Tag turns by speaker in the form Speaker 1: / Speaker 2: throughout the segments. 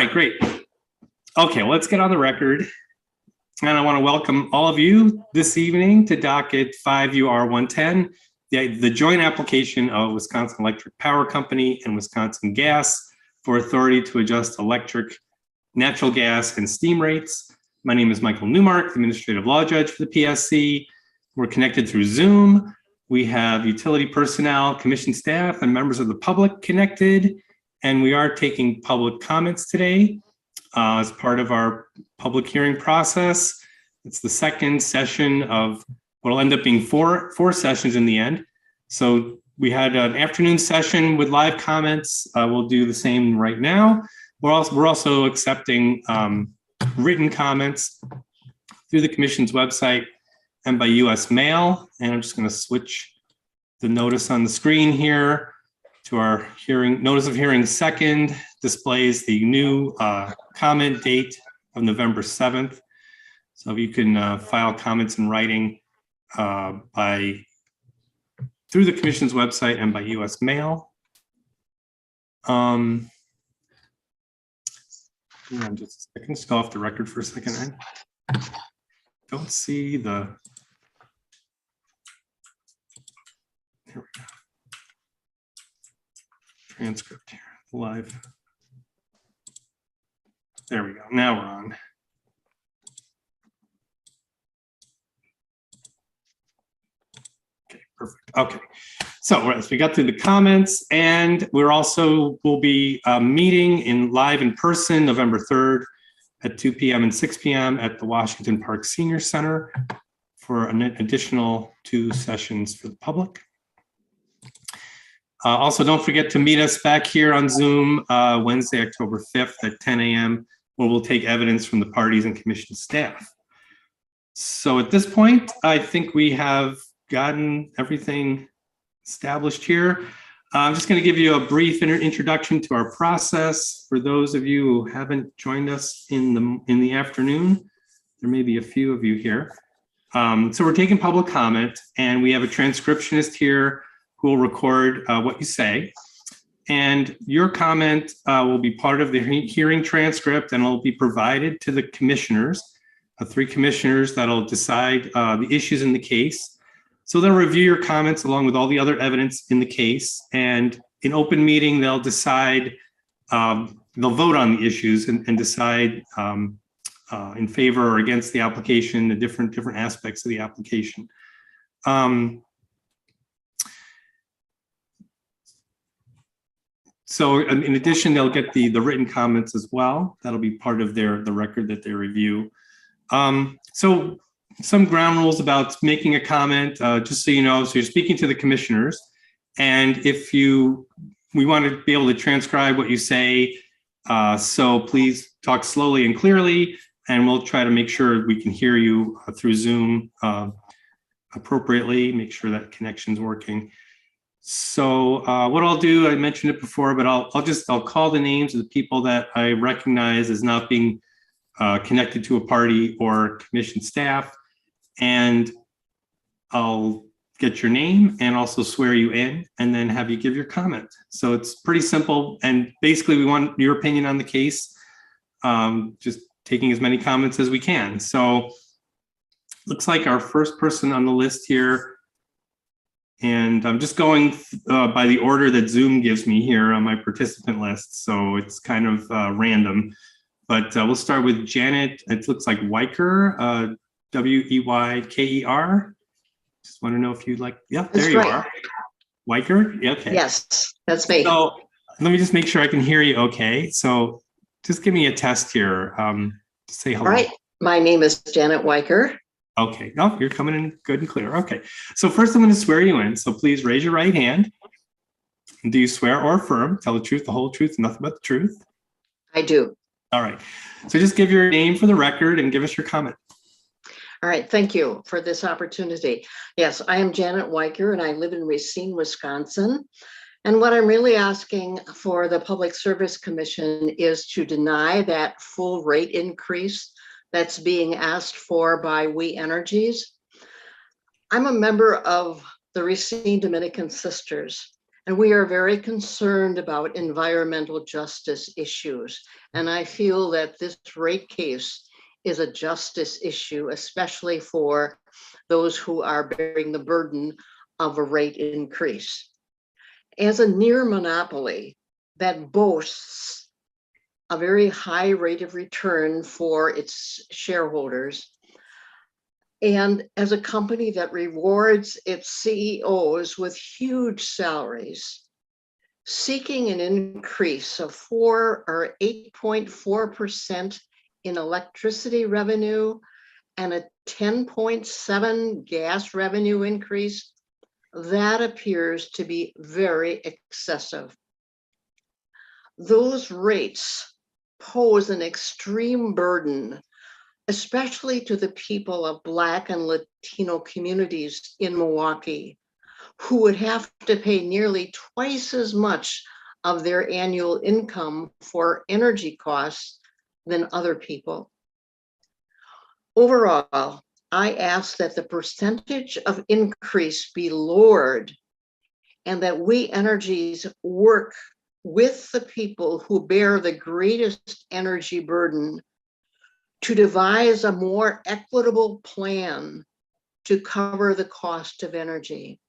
Speaker 1: right, great. Okay, well, let's get on the record. And I want to welcome all of you this evening to docket 5UR110, the joint application of Wisconsin Electric Power Company and Wisconsin Gas for authority to adjust electric, natural gas, and steam rates. My name is Michael Newmark, the Administrative Law Judge for the PSC. We're connected through Zoom. We have utility personnel, commission staff, and members of the public connected. And we are taking public comments today as part of our public hearing process. It's the second session of what will end up being four sessions in the end. So we had an afternoon session with live comments. We'll do the same right now. We're also accepting written comments through the commission's website and by US mail. And I'm just going to switch the notice on the screen here to our hearing. Notice of hearing second displays the new comment date of November 7th. So if you can file comments in writing through the commission's website and by US mail. Hang on just a second, just go off the record for a second. I don't see the, here we go. Transcript here, live. There we go, now we're on. Okay, perfect. Okay, so we got through the comments, and we'll be meeting in person November 3rd at 2 p.m. and 6 p.m. at the Washington Park Senior Center for an additional 2 sessions for the public. Also, don't forget to meet us back here on Zoom Wednesday, October 5th at 10 a.m. where we'll take evidence from the parties and commission staff. So at this point, I think we have gotten everything established here. I'm just going to give you a brief introduction to our process for those of you who haven't joined us in the afternoon. There may be a few of you here. So we're taking public comment, and we have a transcriptionist here who will record what you say. And your comment will be part of the hearing transcript, and will be provided to the commissioners, 3 commissioners that'll decide the issues in the case. So they'll review your comments along with all the other evidence in the case, and in open meeting, they'll decide, they'll vote on the issues and decide in favor or against the application, the different aspects of the application. So in addition, they'll get the written comments as well. That'll be part of the record that they review. So some ground rules about making a comment, just so you know. So you're speaking to the commissioners, and we want to be able to transcribe what you say. So please talk slowly and clearly, and we'll try to make sure we can hear you through Zoom appropriately, make sure that connection's working. So what I'll do, I mentioned it before, but I'll call the names of the people that I recognize as not being connected to a party or commission staff, and I'll get your name and also swear you in, and then have you give your comment. So it's pretty simple, and basically we want your opinion on the case, just taking as many comments as we can. So looks like our first person on the list here, and I'm just going by the order that Zoom gives me here on my participant list, so it's kind of random. But we'll start with Janet. It looks like Weiker, W-E-Y-K-E-R. Just want to know if you'd like, yeah, there you are. Weiker, yeah, okay.
Speaker 2: Yes, that's me.
Speaker 1: So let me just make sure I can hear you okay. So just give me a test here. Say hello.
Speaker 2: All right, my name is Janet Weiker.
Speaker 1: Okay, no, you're coming in good and clear. Okay, so first I'm going to swear you in. So please raise your right hand. Do you swear or affirm, tell the truth, the whole truth, and nothing but the truth?
Speaker 2: I do.
Speaker 1: All right, so just give your name for the record and give us your comment.
Speaker 2: All right, thank you for this opportunity. Yes, I am Janet Weiker, and I live in Racine, Wisconsin. And what I'm really asking for the Public Service Commission is to deny that full rate increase that's being asked for by We Energies. I'm a member of the Racine Dominican Sisters, And we are very concerned about environmental justice issues. And I feel that this rate case is a justice issue, especially for those who are bearing the burden of a rate increase. As a near monopoly that boasts a very high rate of return for its shareholders, and as a company that rewards its CEOs with huge salaries, seeking an increase of 8.4% in electricity revenue and a 10.7 gas revenue increase, that appears to be very excessive. Those rates pose an extreme burden, especially to the people of Black and Latino communities in Milwaukee, who would have to pay nearly twice as much of their annual income for energy costs than other people. Overall, I ask that the percentage of increase be lowered and that We Energies work with the people who bear the greatest energy burden to devise a more equitable plan to cover the cost of energy.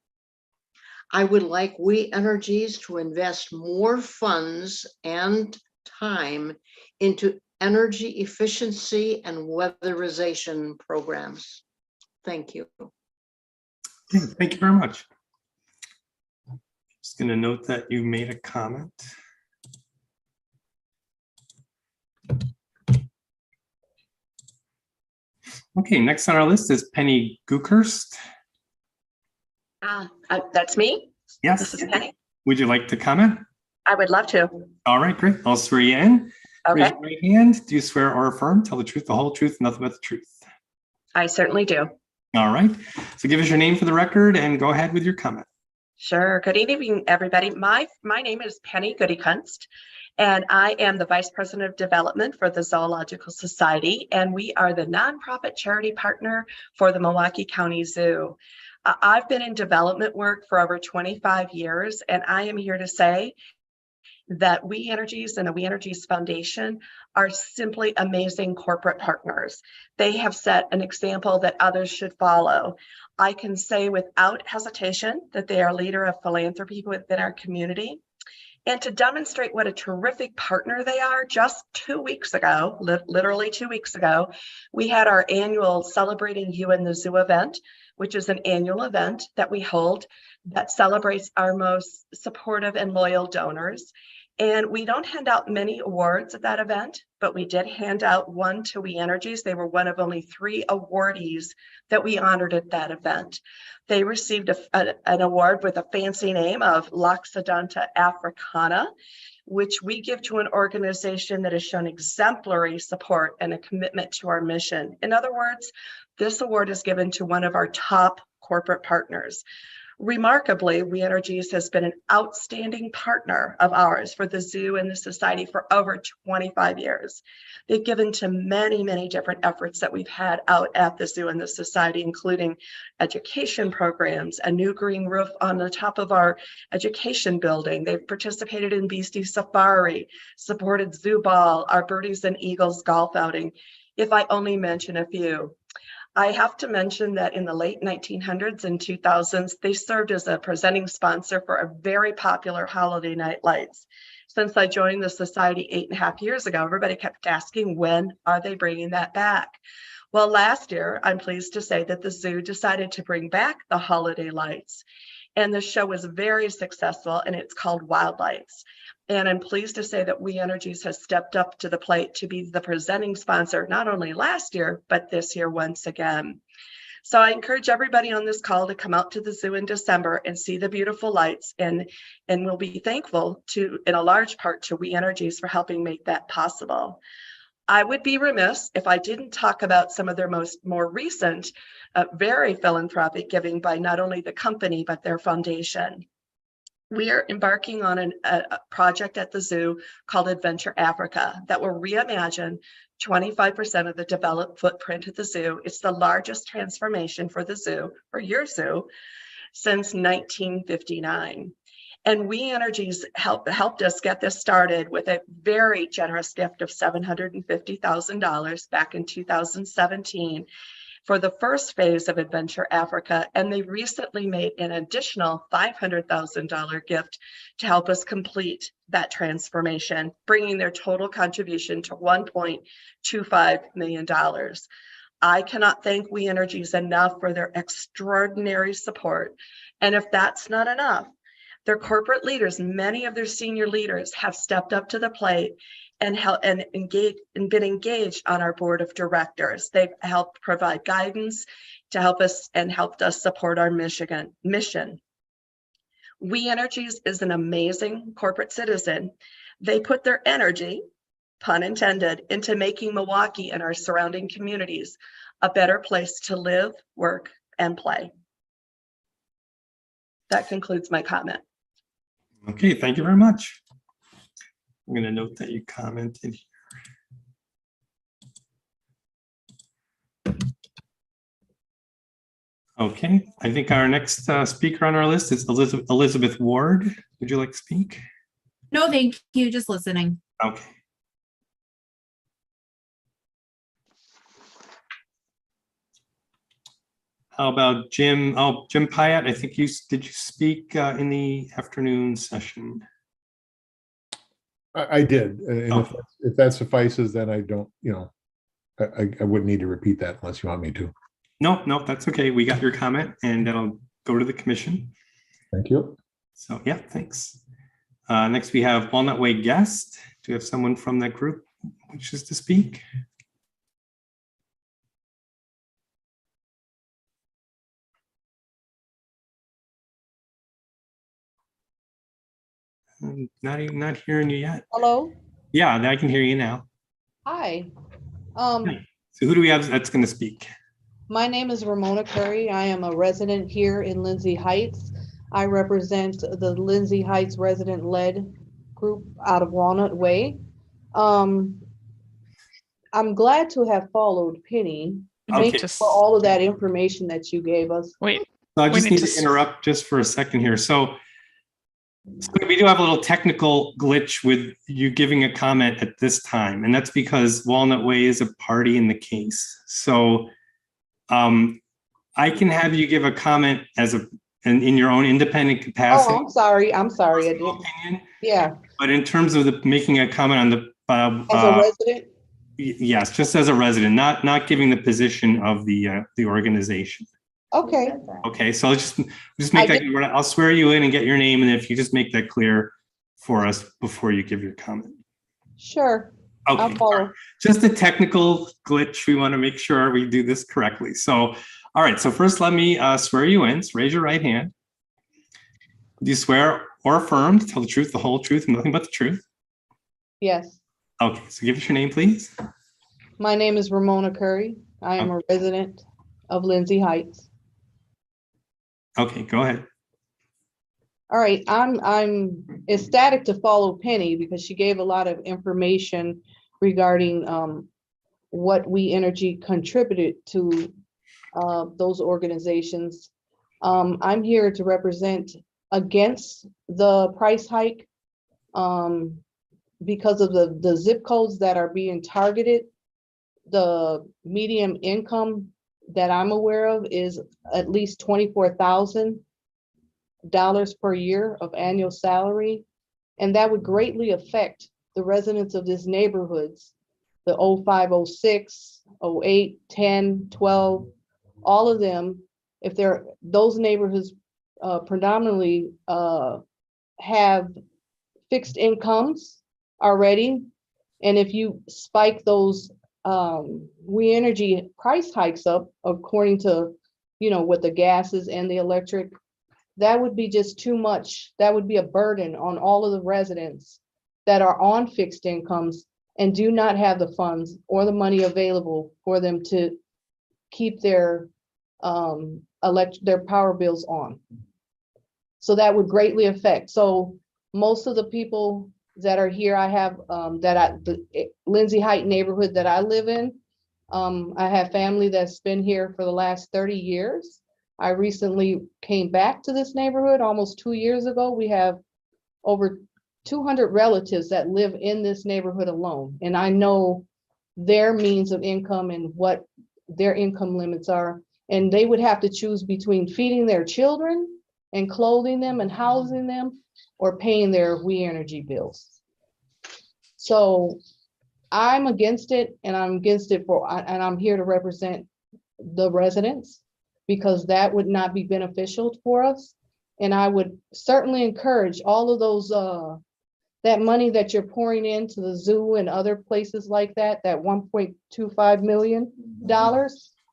Speaker 2: I would like We Energies to invest more funds and time into energy efficiency and weatherization programs. Thank you.
Speaker 1: Thank you very much. Just going to note that you made a comment. Okay, next on our list is Penny Gookhurst.
Speaker 3: That's me.
Speaker 1: Yes.
Speaker 3: This is Penny.
Speaker 1: Would you like to comment?
Speaker 3: I would love to.
Speaker 1: All right, great. I'll swear you in.
Speaker 3: Okay.
Speaker 1: Raise your right hand. Do you swear or affirm? Tell the truth, the whole truth, nothing but the truth.
Speaker 3: I certainly do.
Speaker 1: All right. So give us your name for the record and go ahead with your comment.
Speaker 3: Sure. Good evening, everybody. My name is Penny Gookhurst, and I am the Vice President of Development for the Zoological Society, and we are the nonprofit charity partner for the Milwaukee County Zoo. I've been in development work for over 25 years, and I am here to say that We Energies and the We Energies Foundation are simply amazing corporate partners. They have set an example that others should follow. I can say without hesitation that they are a leader of philanthropy within our community. And to demonstrate what a terrific partner they are, just 2 weeks ago, literally 2 weeks ago, we had our annual Celebrating You in the Zoo event, which is an annual event that we hold that celebrates our most supportive and loyal donors. And we don't hand out many awards at that event, but we did hand out one to We Energies. They were one of only 3 awardees that we honored at that event. They received an award with a fancy name of Loxodonta africana, which we give to an organization that has shown exemplary support and a commitment to our mission. In other words, this award is given to one of our top corporate partners. Remarkably, We Energies has been an outstanding partner of ours for the zoo and the society for over 25 years. They've given to many, many different efforts that we've had out at the zoo and the society, including education programs, a new green roof on the top of our education building. They've participated in Beastie Safari, supported Zoo Ball, our Birdies and Eagles golf outing, if I only mention a few. I have to mention that in the late 1900s and 2000s, they served as a presenting sponsor for a very popular holiday night lights. Since I joined the society 8.5 years ago, everybody kept asking, when are they bringing that back? Well, last year, I'm pleased to say that the zoo decided to bring back the holiday lights. And the show was very successful, and it's called Wild Lights. And I'm pleased to say that We Energies has stepped up to the plate to be the presenting sponsor, not only last year, but this year once again. So I encourage everybody on this call to come out to the zoo in December and see the beautiful lights. And we'll be thankful to, in a large part, to We Energies for helping make that possible. I would be remiss if I didn't talk about some of their more recent, very philanthropic giving by not only the company, but their foundation. We are embarking on a project at the zoo called Adventure Africa that will reimagine 25% of the developed footprint at the zoo. It's the largest transformation for the zoo, for your zoo, since 1959. And We Energies helped us get this started with a very generous gift of $750,000 back in 2017 for the first phase of Adventure Africa. And they recently made an additional $500,000 gift to help us complete that transformation, bringing their total contribution to $1.25 million. I cannot thank We Energies enough for their extraordinary support. And if that's not enough, their corporate leaders, many of their senior leaders, have stepped up to the plate and been engaged on our board of directors. They've helped provide guidance to help us and helped us support our mission. We Energies is an amazing corporate citizen. They put their energy, pun intended, into making Milwaukee and our surrounding communities a better place to live, work, and play. That concludes my comment.
Speaker 1: Okay, thank you very much. I'm going to note that you commented here. Okay, I think our next speaker on our list is Elizabeth Ward. Would you like to speak?
Speaker 4: No, thank you. Just listening.
Speaker 1: Okay. How about Jim? Oh, Jim Pyatt, I think did you speak in the afternoon session?
Speaker 5: I did, and
Speaker 1: Oh.
Speaker 5: if that suffices, then I don't, I wouldn't need to repeat that unless you want me to.
Speaker 1: No, that's okay. We got your comment, and that'll go to the commission.
Speaker 5: Thank you.
Speaker 1: So yeah, thanks. Next, we have Walnut Way Guest. Do we have someone from that group who wishes to speak? I'm not hearing you yet.
Speaker 6: Hello,
Speaker 1: Yeah, I can hear you now.
Speaker 6: hi.
Speaker 1: So who do we have that's going to speak?
Speaker 6: My name is Ramona Curry. I am a resident here in Lindsay Heights. I represent the Lindsay Heights resident-led group out of Walnut Way. I'm glad to have followed Penny. Thank
Speaker 1: Okay.
Speaker 6: you for all of that information that you gave us.
Speaker 7: Wait,
Speaker 1: So I
Speaker 7: We
Speaker 1: just
Speaker 7: need
Speaker 1: need
Speaker 7: to
Speaker 1: to interrupt just for a second here. So we do have a little technical glitch with you giving a comment at this time, and that's because Walnut Way is a party in the case. So I can have you give a comment in your own independent capacity.
Speaker 6: Oh, I'm sorry. I
Speaker 1: personal
Speaker 6: didn't.
Speaker 1: opinion,
Speaker 6: Yeah,
Speaker 1: but in terms of making a comment on the
Speaker 6: as a resident.
Speaker 1: yes, just as a resident, not giving the position of the organization.
Speaker 6: Okay,
Speaker 1: Okay, so just make that. I'll swear you in and get your name, and if you just make that clear for us before you give your comment.
Speaker 6: sure. I'll
Speaker 1: Okay,
Speaker 6: follow.
Speaker 1: just a technical glitch. We want to make sure we do this correctly. So, all right. So first, let me swear you in. So raise your right hand. Do you swear or affirm to tell the truth, the whole truth, and nothing but the truth?
Speaker 6: Yes.
Speaker 1: Okay. So give us your name, please.
Speaker 6: My name is Ramona Curry. I am a resident of Lindsay Heights.
Speaker 1: Okay, go ahead.
Speaker 6: All right, I'm ecstatic to follow Penny because she gave a lot of information regarding what We Energy contributed to those organizations. I'm here to represent against the price hike because of the zip codes that are being targeted. The median income that I'm aware of is at least $24,000 per year of annual salary. And that would greatly affect the residents of these neighborhoods, the 0506, 08, 10, 12, all of them, if those neighborhoods predominantly have fixed incomes already. And if you spike those We Energy price hikes up according to, with the gases and the electric, that would be just too much. That would be a burden on all of the residents that are on fixed incomes and do not have the funds or the money available for them to keep their power bills on. So that would greatly affect. So most of the people that are here, I have the Lindsay Heights neighborhood that I live in. I have family that's been here for the last 30 years. I recently came back to this neighborhood almost 2 years ago. We have over 200 relatives that live in this neighborhood alone. And I know their means of income and what their income limits are. And they would have to choose between feeding their children and clothing them and housing them, or paying their We Energy bills. So I'm against it, and I'm against it and I'm here to represent the residents, because that would not be beneficial for us. And I would certainly encourage all of those, that money that you're pouring into the zoo and other places like that, that $1.25 million,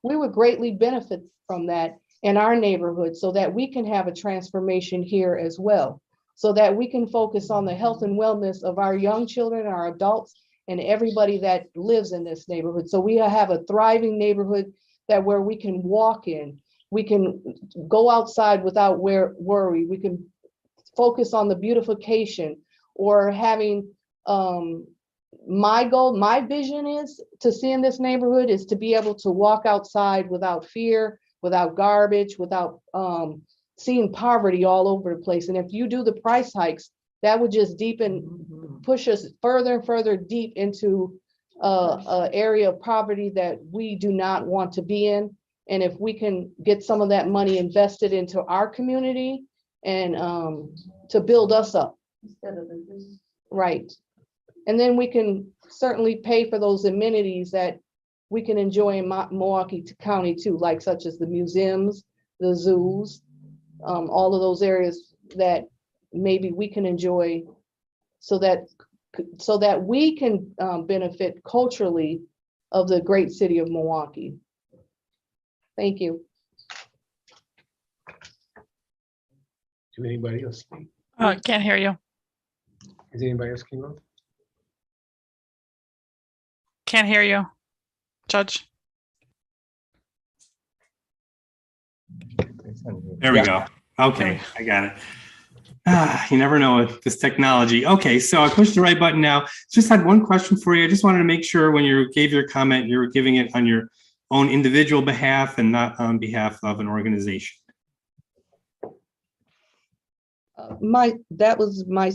Speaker 6: we would greatly benefit from that in our neighborhood, so that we can have a transformation here as well, so that we can focus on the health and wellness of our young children, our adults, and everybody that lives in this neighborhood. So we have a thriving neighborhood where we can walk in, we can go outside without worry, we can focus on the beautification, or having, my goal, my vision is to see in this neighborhood is to be able to walk outside without fear, without garbage, without seeing poverty all over the place. And if you do the price hikes, that would just push us further and further deep into an area of poverty that we do not want to be in. And if we can get some of that money invested into our community and to build us up. Right. And then we can certainly pay for those amenities that we can enjoy in Milwaukee County too, like such as the museums, the zoos, all of those areas that maybe we can enjoy, so that we can benefit culturally of the great city of Milwaukee. Thank you.
Speaker 7: Do anybody else speak?
Speaker 8: Can't hear you.
Speaker 7: Is anybody else came up?
Speaker 8: Can't hear you, Judge.
Speaker 1: There we go. Okay, I got it. You never know with this technology. Okay, so I pushed the right button now. Just had one question for you. I just wanted to make sure when you gave your comment, you were giving it on your own individual behalf and not on behalf of an organization.
Speaker 6: That was my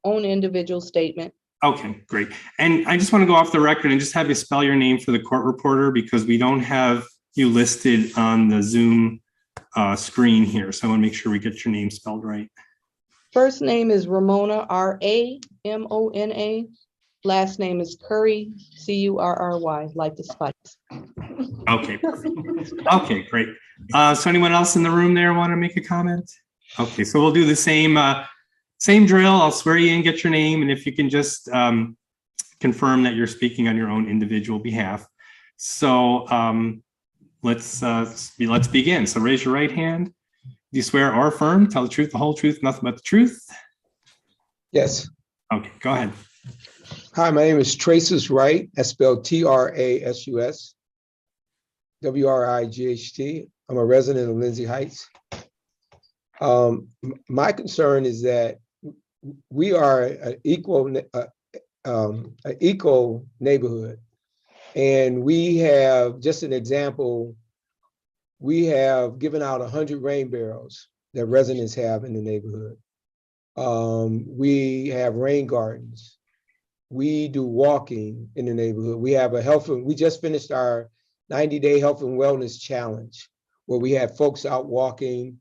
Speaker 6: own individual statement.
Speaker 1: Okay, great. And I just want to go off the record and just have you spell your name for the court reporter, because we don't have you listed on the Zoom screen here. So I want to make sure we get your name spelled right.
Speaker 6: First name is Ramona, R-A-M-O-N-A. Last name is Curry, C-U-R-R-Y, like the spice.
Speaker 1: Okay, perfect. Okay, great. So anyone else in the room there want to make a comment? Okay, so we'll do the same drill. I'll swear you in, get your name, and if you can just confirm that you're speaking on your own individual behalf. So let's begin. So raise your right hand. Do you swear or affirm, tell the truth, the whole truth, nothing but the truth?
Speaker 7: Yes.
Speaker 1: Okay, go ahead.
Speaker 7: Hi, my name is Trasus Wright. That's spelled T-R-A-S-U-S, W-R-I-G-H-T. I'm a resident of Lindsay Heights. My concern is that we are an equal neighborhood, and we have, just an example, we have given out 100 rain barrels that residents have in the neighborhood. We have rain gardens. We do walking in the neighborhood. We have we just finished our 90-day health and wellness challenge, where we had folks out walking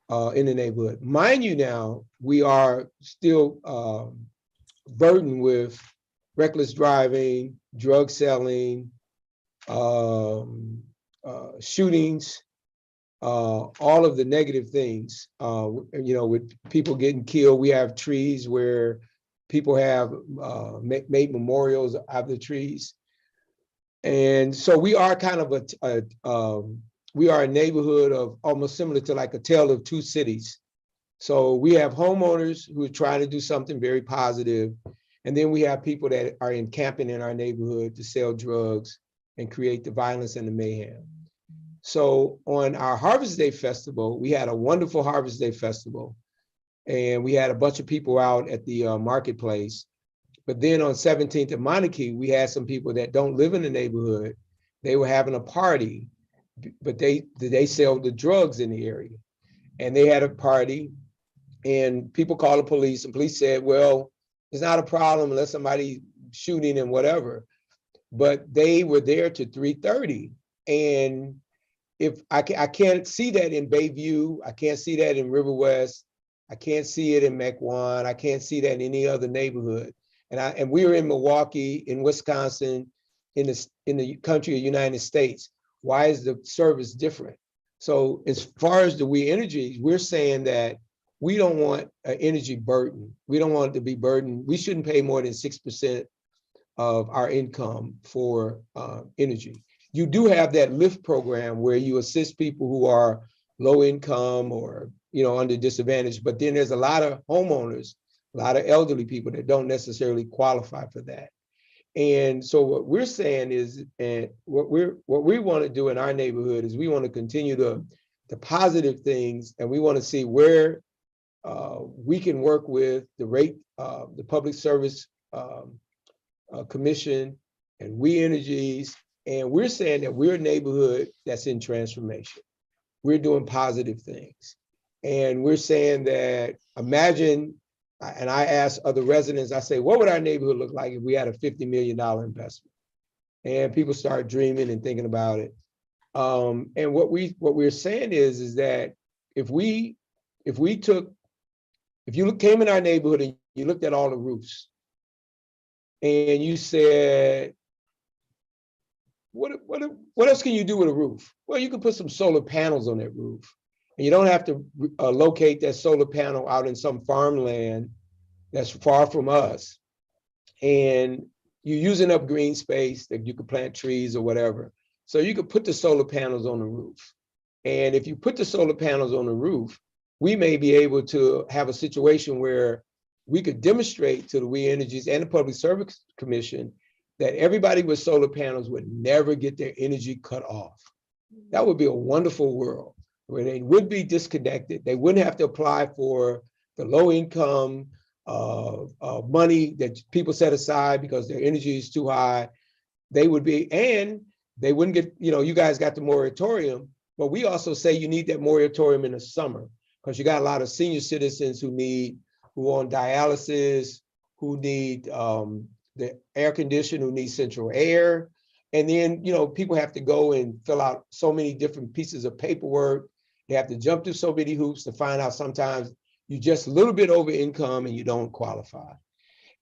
Speaker 7: in the neighborhood. Mind you now, we are still burdened with reckless driving, drug selling, shootings, all of the negative things, with people getting killed. We have trees where people have made memorials out of the trees. And so we are kind of we are a neighborhood of almost similar to like a tale of two cities. So we have homeowners who are trying to do something very positive. And then we have people that are encamping in our neighborhood to sell drugs and create the violence and the mayhem. So on our Harvest Day Festival, we had a wonderful Harvest Day Festival. And we had a bunch of people out at the marketplace. But then on 17th and Monarchy, we had some people that don't live in the neighborhood. They were having a party, but they sell the drugs in the area. And they had a party, and people call the police, and police said, well, it's not a problem unless somebody shooting and whatever. But they were there to 3:30. And if I can't see that in Bayview, I can't see that in River West, I can't see it in Mequon, I can't see that in any other neighborhood. And we were in Milwaukee, in Wisconsin, in the country of United States. Why is the service different? So as far as the We Energies, we're saying that we don't want an energy burden. We don't want it to be burdened. We shouldn't pay more than 6% of our income for energy. You do have that LIFT program where you assist people who are low income or under disadvantage, but then there's a lot of homeowners, a lot of elderly people that don't necessarily qualify for that. And so what we're saying is, and what we want to do in our neighborhood is we want to continue the positive things, and we want to see where we can work with the Public Service Commission and We Energies. And we're saying that we're a neighborhood that's in transformation. We're doing positive things. And we're saying that, imagine, and I asked other residents, I say, what would our neighborhood look like if we had a $50 million investment? And people start dreaming and thinking about it. And what we're saying is that if you came in our neighborhood and you looked at all the roofs and you said, what else can you do with a roof? Well, you can put some solar panels on that roof, and you don't have to locate that solar panel out in some farmland that's far from us. And you're using up green space that you could plant trees or whatever. So you could put the solar panels on the roof. And if you put the solar panels on the roof, we may be able to have a situation where we could demonstrate to the We Energies and the Public Service Commission that everybody with solar panels would never get their energy cut off. That would be a wonderful world where they would be disconnected. They wouldn't have to apply for the low income money that people set aside because their energy is too high. They would be, and they wouldn't get, you guys got the moratorium, but we also say you need that moratorium in the summer because you got a lot of senior citizens who are on dialysis, who need the air condition, who need central air. And then, people have to go and fill out so many different pieces of paperwork. They have to jump through so many hoops to find out sometimes you're just a little bit over income and you don't qualify.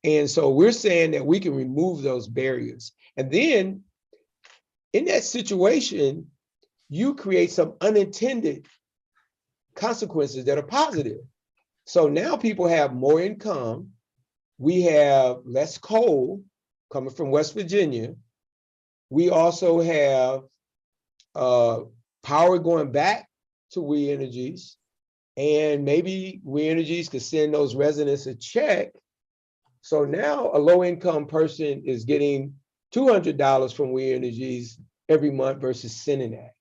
Speaker 7: And so we're saying that we can remove those barriers. And then in that situation, you create some unintended consequences that are positive. So now people have more income. We have less coal coming from West Virginia. We also have power going back to We Energies, and maybe We Energies could send those residents a check. So now a low-income person is getting $200 from We Energies every month versus sending that.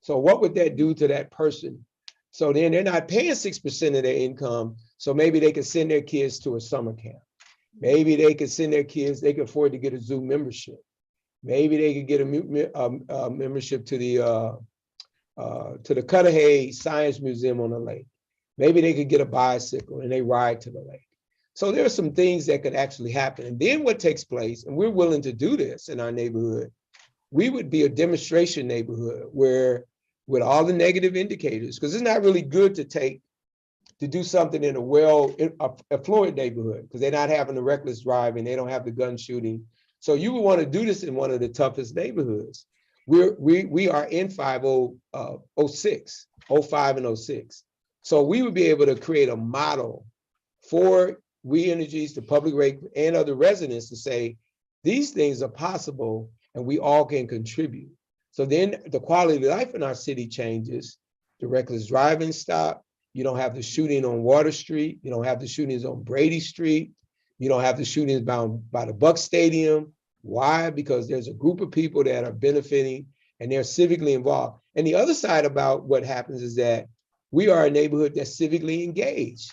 Speaker 7: So what would that do to that person? So then they're not paying 6% of their income. So maybe they could send their kids to a summer camp. Maybe they could send their kids, they could afford to get a zoo membership. Maybe they could get a membership to the Cudahy Science Museum on the lake. Maybe they could get a bicycle and they ride to the lake. So there are some things that could actually happen. And then what takes place, and we're willing to do this in our neighborhood, we would be a demonstration neighborhood where with all the negative indicators, because it's not really good to do something in a affluent neighborhood because they're not having the reckless driving, they don't have the gun shooting. So you would want to do this in one of the toughest neighborhoods. We are in 0506, 05 and 06. So we would be able to create a model for We Energies, the public rate, and other residents to say, these things are possible and we all can contribute. So then the quality of life in our city changes. The reckless driving stop. You don't have the shooting on Water Street. You don't have the shootings on Brady Street. You don't have the shootings by the Buck Stadium. Why? Because there's a group of people that are benefiting and they're civically involved. And the other side about what happens is that we are a neighborhood that's civically engaged.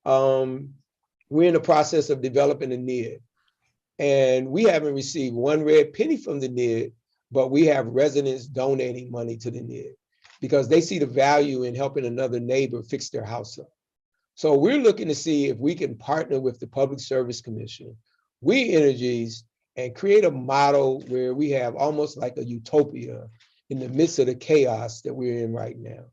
Speaker 7: We're in the process of developing a NID. And we haven't received one red penny from the NID, but we have residents donating money to the NID because they see the value in helping another neighbor fix their house up. So we're looking to see if we can partner with the Public Service Commission, We Energies, and create a model where we have almost like a utopia in the midst of the chaos that we're in right now.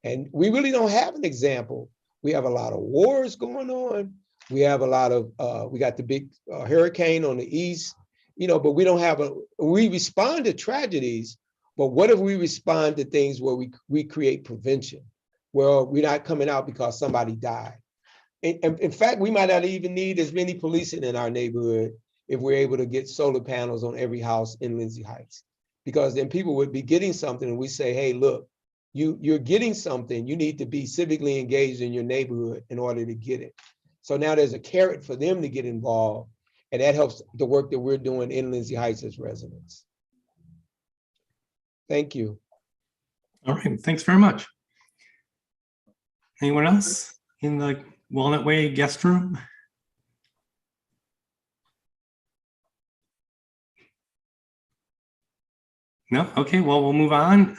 Speaker 7: And we really don't have an example. We have a lot of wars going on. We have a lot of, we got the big hurricane on the east, but we don't have we respond to tragedies, but what if we respond to things where we create prevention, where we're not coming out because somebody died? In fact, we might not even need as many policing in our neighborhood if we're able to get solar panels on every house in Lindsay Heights, because then people would be getting something and we say, hey, look, you're getting something, you need to be civically engaged in your neighborhood in order to get it. So now there's a carrot for them to get involved, and that helps the work that we're doing in Lindsay Heights as residents. Thank you.
Speaker 1: All right, thanks very much. Anyone else in the Walnut Way guest room? No? Okay, well, we'll move on.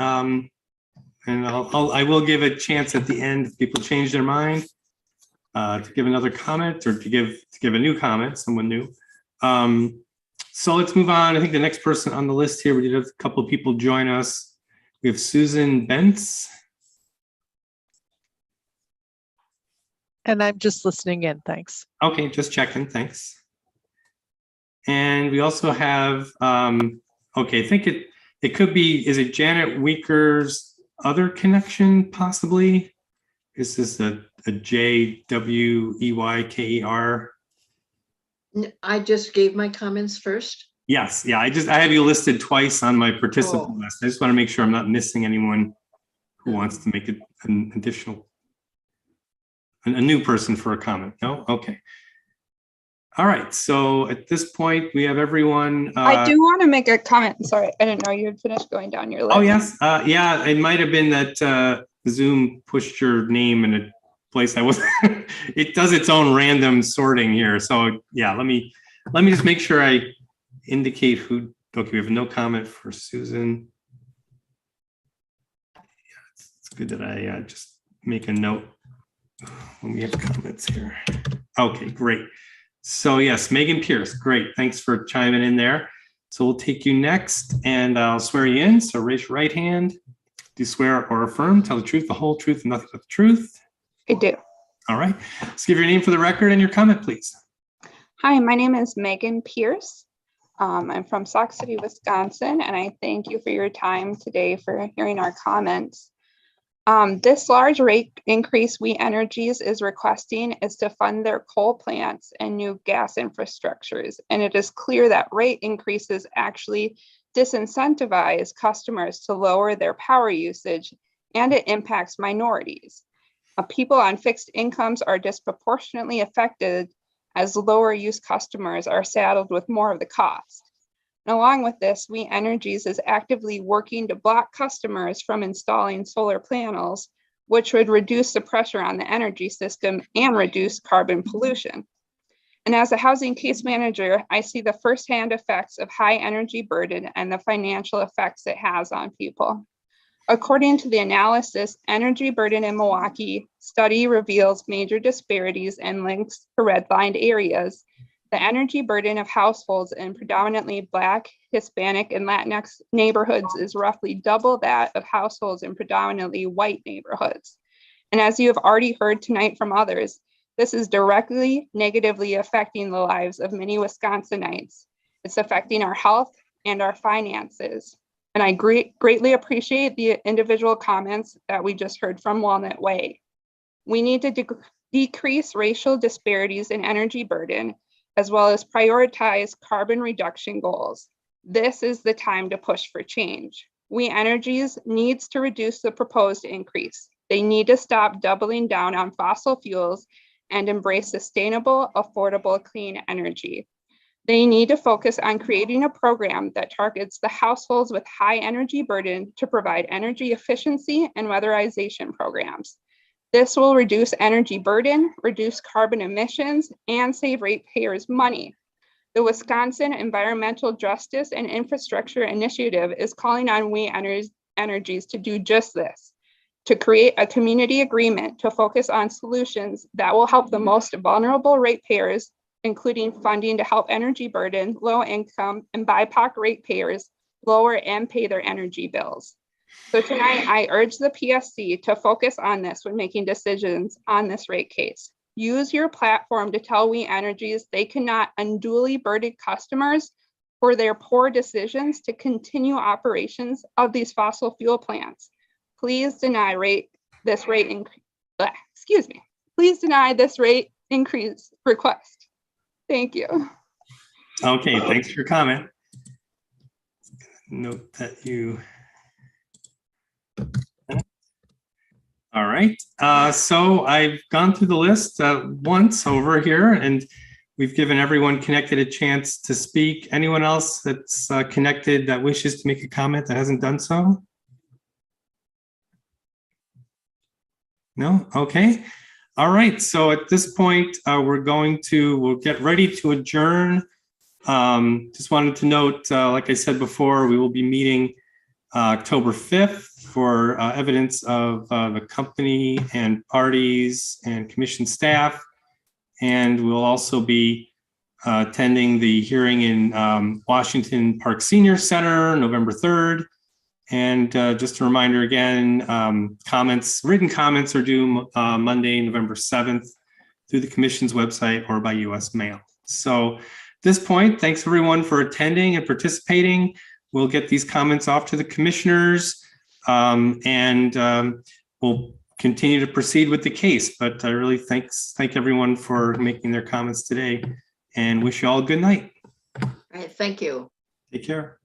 Speaker 1: And I will give a chance at the end if people change their mind to give another comment or to give a new comment, someone new. So let's move on. I think the next person on the list here, we did have a couple of people join us. We have Susan Bentz.
Speaker 9: And I'm just listening in, thanks.
Speaker 1: Okay, just checking, thanks. And we also have, okay, I think it could be, is it Janet Weaker's other connection possibly? Is this a JWEYKER?
Speaker 2: I just gave my comments first.
Speaker 1: Yes, yeah, I have you listed twice on my participant list. I just want to make sure I'm not missing anyone who wants to make an additional, a new person for a comment. No? Okay. All right, so at this point, we have everyone.
Speaker 10: I do want to make a comment. Sorry, I didn't know you had finished going down your list.
Speaker 1: Oh, yes. Yeah, it might have been that Zoom pushed your name in a place I wasn't. It does its own random sorting here. So yeah, let me just make sure I indicate who. Okay, we have no comment for Susan. Yeah, it's good that I just make a note when we have comments here. Okay, great. So yes, Megan Pierce, great. Thanks for chiming in there. So we'll take you next and I'll swear you in. So raise your right hand. Do you swear or affirm, tell the truth, the whole truth, and nothing but the truth?
Speaker 10: I do.
Speaker 1: All right. Let's give your name for the record and your comment, please.
Speaker 10: Hi, my name is Megan Pierce. I'm from Sauk City, Wisconsin, and I thank you for your time today for hearing our comments. This large rate increase We Energies is requesting is to fund their coal plants and new gas infrastructures. And it is clear that rate increases actually disincentivize customers to lower their power usage, and it impacts minorities. People on fixed incomes are disproportionately affected as lower use customers are saddled with more of the cost. And along with this, We Energies is actively working to block customers from installing solar panels, which would reduce the pressure on the energy system and reduce carbon pollution. And as a housing case manager, I see the firsthand effects of high energy burden and the financial effects it has on people. According to the analysis, Energy Burden in Milwaukee study reveals major disparities and links to redlined areas. The energy burden of households in predominantly Black, Hispanic, and Latinx neighborhoods is roughly double that of households in predominantly white neighborhoods. And as you have already heard tonight from others, this is directly negatively affecting the lives of many Wisconsinites. It's affecting our health and our finances. And I greatly appreciate the individual comments that we just heard from Walnut Way. We need to decrease racial disparities in energy burden, as well as prioritize carbon reduction goals. This is the time to push for change. We Energies needs to reduce the proposed increase. They need to stop doubling down on fossil fuels and embrace sustainable, affordable, clean energy. They need to focus on creating a program that targets the households with high energy burden to provide energy efficiency and weatherization programs. This will reduce energy burden, reduce carbon emissions, and save ratepayers money. The Wisconsin Environmental Justice and Infrastructure Initiative is calling on We Energies to do just this. to create a community agreement to focus on solutions that will help the most vulnerable ratepayers, including funding to help energy burden, low income, and BIPOC ratepayers lower and pay their energy bills. So tonight, I urge the PSC to focus on this when making decisions on this rate case. Use your platform to tell We Energies they cannot unduly burden customers for their poor decisions to continue operations of these fossil fuel plants. Please deny this rate increase request. Thank you.
Speaker 1: Okay, thanks for your comment. Note that you. All right, so I've gone through the list once over here, and we've given everyone connected a chance to speak. Anyone else that's connected that wishes to make a comment that hasn't done so? No? Okay. All right, so at this point, we'll get ready to adjourn. Just wanted to note, like I said before, we will be meeting October 5th for evidence of the company and parties and commission staff. And we'll also be attending the hearing in Washington Park Senior Center, November 3rd. And just a reminder again, written comments are due Monday, November 7th through the commission's website or by US mail. So at this point, thanks everyone for attending and participating. We'll get these comments off to the commissioners and we'll continue to proceed with the case. But I really thank everyone for making their comments today and wish you all a good night.
Speaker 2: All right, thank you.
Speaker 1: Take care.